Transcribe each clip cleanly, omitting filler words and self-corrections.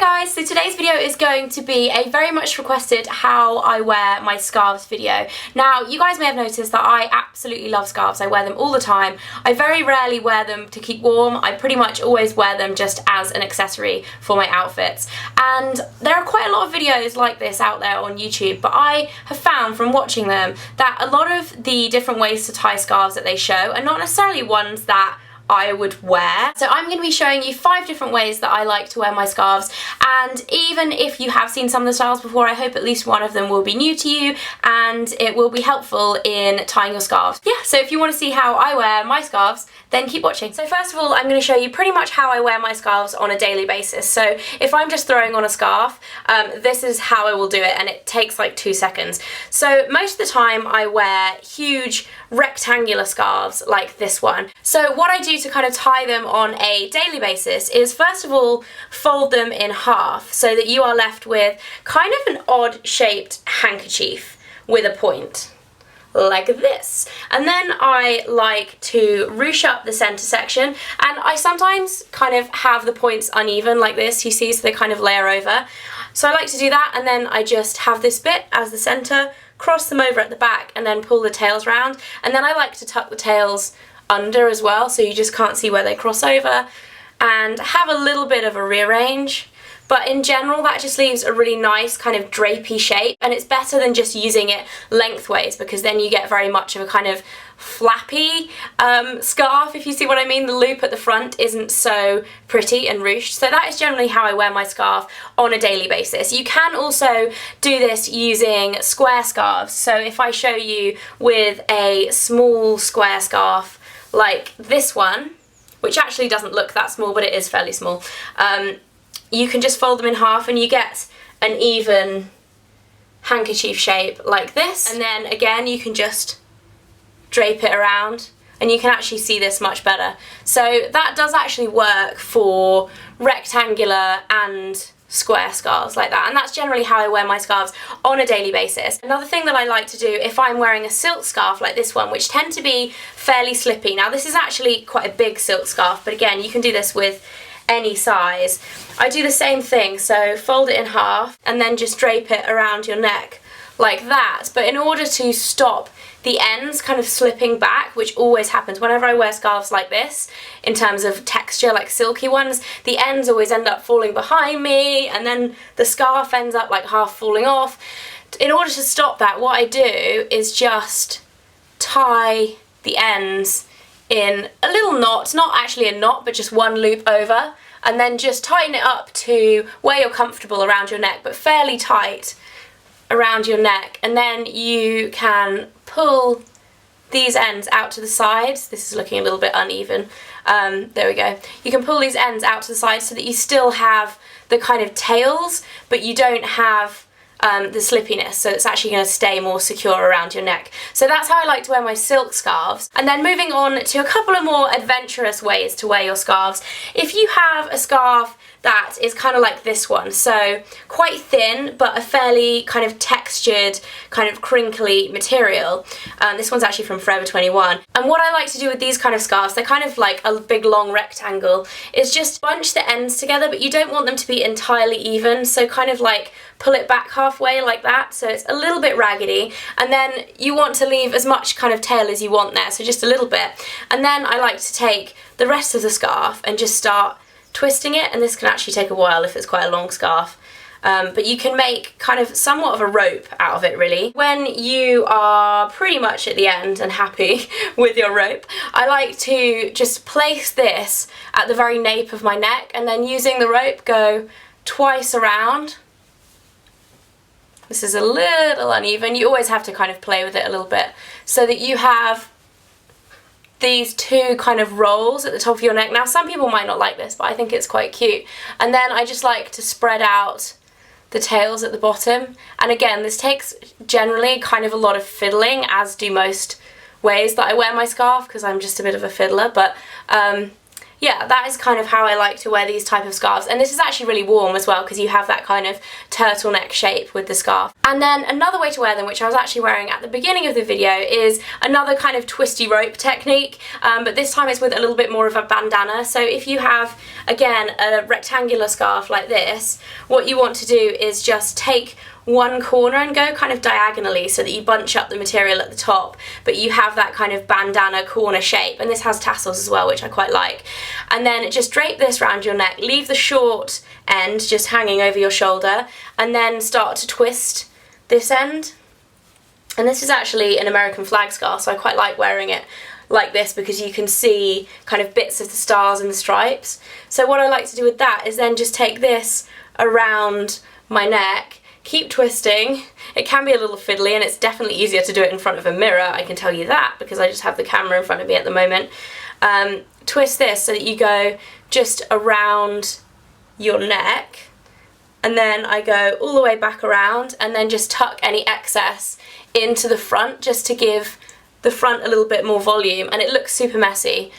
Hi guys, so today's video is going to be a very much requested how I wear my scarves video. Now, you guys may have noticed that I absolutely love scarves. I wear them all the time. I very rarely wear them to keep warm. I pretty much always wear them just as an accessory for my outfits. And there are quite a lot of videos like this out there on YouTube, but I have found from watching them that a lot of the different ways to tie scarves that they show are not necessarily ones that I would wear. So I'm going to be showing you 5 different ways that I like to wear my scarves, and even if you have seen some of the styles before, I hope at least one of them will be new to you and it will be helpful in tying your scarves. Yeah, so if you want to see how I wear my scarves, then keep watching. So first of all, I'm going to show you pretty much how I wear my scarves on a daily basis. So if I'm just throwing on a scarf, this is how I will do it, and it takes like 2 seconds. So most of the time I wear huge rectangular scarves like this one. So what I do to kind of tie them on a daily basis is first of all fold them in half so that you are left with kind of an odd shaped handkerchief with a point, like this. And then I like to ruche up the centre section, and I sometimes kind of have the points uneven like this, you see, so they kind of layer over. So I like to do that, and then I just have this bit as the centre, cross them over at the back, and then pull the tails round. And then I like to tuck the tails under as well, so you just can't see where they cross over, and have a little bit of a rearrange. But in general, that just leaves a really nice kind of drapey shape, and it's better than just using it lengthways, because then you get very much of a kind of flappy scarf, if you see what I mean. The loop at the front isn't so pretty and ruched. So that is generally how I wear my scarf on a daily basis. You can also do this using square scarves. So if I show you with a small square scarf like this one, which actually doesn't look that small, but it is fairly small, you can just fold them in half and you get an even handkerchief shape like this. And then again, you can just drape it around and you can actually see this much better. So that does actually work for rectangular and square scarves like that, and that's generally how I wear my scarves on a daily basis. Another thing that I like to do if I'm wearing a silk scarf like this one, which tend to be fairly slippy. Now this is actually quite a big silk scarf, but again, you can do this with any size. I do the same thing, so fold it in half and then just drape it around your neck like that. But in order to stop the ends kind of slipping back, which always happens whenever I wear scarves like this, in terms of texture, like silky ones, the ends always end up falling behind me, and then the scarf ends up like half falling off. In order to stop that, what I do is just tie the ends in a little knot, not actually a knot, but just one loop over, and then just tighten it up to where you're comfortable around your neck, but fairly tight around your neck. And then you can pull these ends out to the sides. This is looking a little bit uneven. There we go. You can pull these ends out to the sides so that you still have the kind of tails, but you don't have the slippiness, so it's actually going to stay more secure around your neck. So that's how I like to wear my silk scarves. And then moving on to a couple of more adventurous ways to wear your scarves. If you have a scarf that is kind of like this one, so quite thin but a fairly kind of textured, kind of crinkly material. This one's actually from Forever 21. And what I like to do with these kind of scarves, they're kind of like a big long rectangle, is just bunch the ends together, but you don't want them to be entirely even, so kind of like pull it back halfway like that, so it's a little bit raggedy, and then you want to leave as much kind of tail as you want there, so just a little bit. And then I like to take the rest of the scarf and just start twisting it, and this can actually take a while if it's quite a long scarf. But you can make kind of somewhat of a rope out of it, really. When you are pretty much at the end and happy with your rope, I like to just place this at the very nape of my neck, and then using the rope go twice around. This is a little uneven. You always have to kind of play with it a little bit so that you have these two kind of rolls at the top of your neck. Now some people might not like this, but I think it's quite cute. And then I just like to spread out the tails at the bottom. And again, this takes generally kind of a lot of fiddling, as do most ways that I wear my scarf, because I'm just a bit of a fiddler. But yeah, that is kind of how I like to wear these type of scarves. And this is actually really warm as well, because you have that kind of turtleneck shape with the scarf. And then another way to wear them, which I was actually wearing at the beginning of the video, is another kind of twisty rope technique, but this time it's with a little bit more of a bandana. So if you have, again, a rectangular scarf like this, what you want to do is just take one corner and go kind of diagonally so that you bunch up the material at the top, but you have that kind of bandana corner shape. And this has tassels as well, which I quite like. And then just drape this around your neck, leave the short end just hanging over your shoulder, and then start to twist this end. And this is actually an American flag scarf, so I quite like wearing it like this because you can see kind of bits of the stars and the stripes. So what I like to do with that is then just take this around my neck, keep twisting. It can be a little fiddly, and it's definitely easier to do it in front of a mirror, I can tell you that, because I just have the camera in front of me at the moment. Twist this so that you go just around your neck, and then I go all the way back around, and then just tuck any excess into the front just to give the front a little bit more volume. And it looks super messy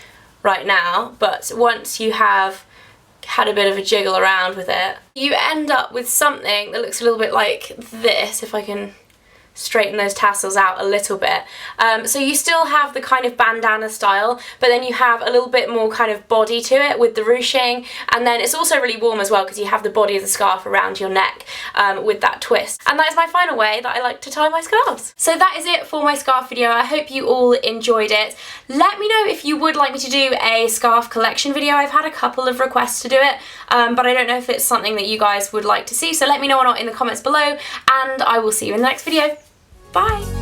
right now, but once you have had a bit of a jiggle around with it, you end up with something that looks a little bit like this, if I can straighten those tassels out a little bit. So you still have the kind of bandana style, but then you have a little bit more kind of body to it with the ruching, and then it's also really warm as well because you have the body of the scarf around your neck with that twist. And that is my final way that I like to tie my scarves. So that is it for my scarf video. I hope you all enjoyed it. Let me know if you would like me to do a scarf collection video. I've had a couple of requests to do it, but I don't know if it's something that you guys would like to see, so let me know or not in the comments below, and I will see you in the next video. Bye!